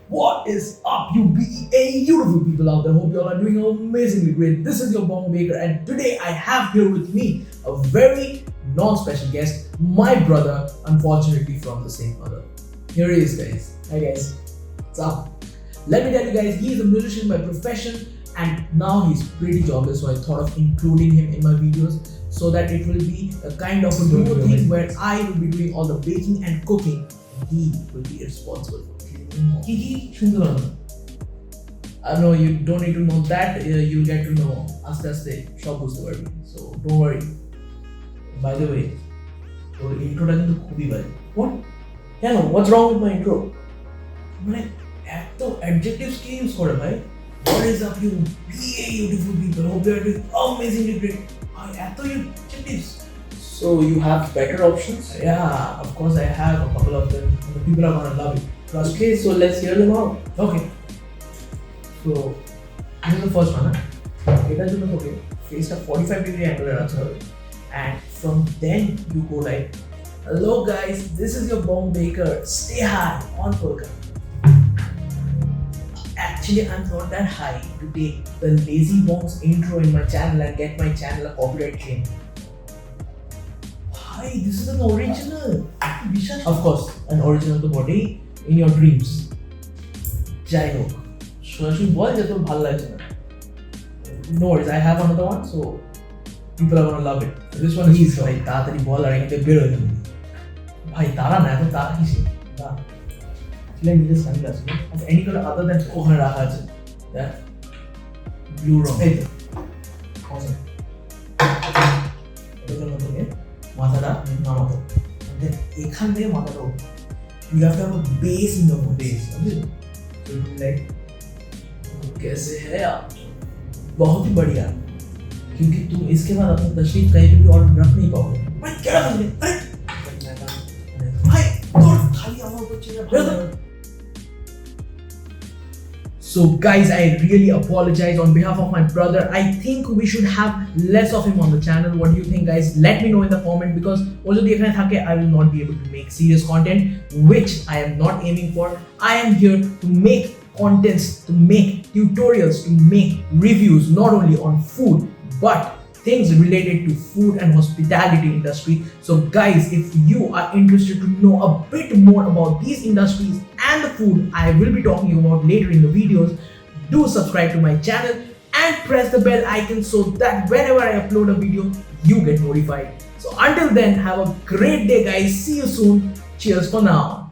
What is up, you beautiful people out there? Hope you all are doing amazingly great. This is your Bong Baker, and today I have here with me a very non-special guest, my brother, unfortunately from the same mother. Here he is, guys. Hi, guys. What's up? Let me tell you guys, he is a musician by profession, and now he's pretty jobless. So I thought of including him in my videos so that it will be a kind of a duo thing where I will be doing all the baking and cooking. He will be responsible for cleaning. Kiki Shundaran. No, you don't need to know that. You'll get to know aste aste সব বুঝতে পারবি. So don't worry. By the way, তোর ইন্ট্রোটা কিন্তু খুবই ভালো. What? কেন? What's wrong with my intro? মানে এত adjectives কি use করে ভাই? What is up, you beautiful people? Hope you are doing amazingly great. এত adjectives. So you have better options? Yeah, of course I have a couple of them. The people are gonna love it. Trust me. Okay, so let's hear them out. Okay. So this is the first one. এটার জন্য তোকে ফেসটা 45 degree angle রাখতে হবে, and from then you go like, hello guys, this is your Bong Baker. Stay high on Polka. Actually, I'm not that high to take the Lazy Bongs intro in my channel and get my channel a copyright claim. Hi, this is an original. Of course, an original to body in your dreams. যাই হোক, সরাসরি বল যে তোর ভালো লাগছে না. No worries, I have another one, so people are gonna love it. This one is ভাই তাড়াতাড়ি বল আর এখান থেকে বের হয়ে যাবে. ভাই তারা না, এত তারা কিসে? না. Actually, I need a sunglass. Of any color other than ওখানে রাখা আছে. That blue wrong. এই তো. Awesome. এটার জন্য তোকে মাথাটা নামাতো. Then এখান থেকে মাথাটা উঠবে. You have to have a base in your base. समझे? So you like कैसे है आप? बहुत ही बढ़िया. क्योंकि तुम इसके बाद अपनी तशरीफ कहीं पे भी और रख नहीं पाओगे. भाई क्या रख रहे? अरे भाई तो खाली आवाज बच्चे. So guys, I really apologize on behalf of my brother. I think we should have less of him on the channel. What do you think, guys? Let me know in the comment, because also I will not be able to make serious content, which I am not aiming for. I am here to make contents, to make tutorials, to make reviews, not only on food, but things related to food and hospitality industry. So guys, if you are interested to know a bit more about these industries and the food I will be talking about later in the videos, do subscribe to my channel and press the bell icon so that whenever I upload a video, you get notified. So until then, have a great day guys. See you soon. Cheers for now.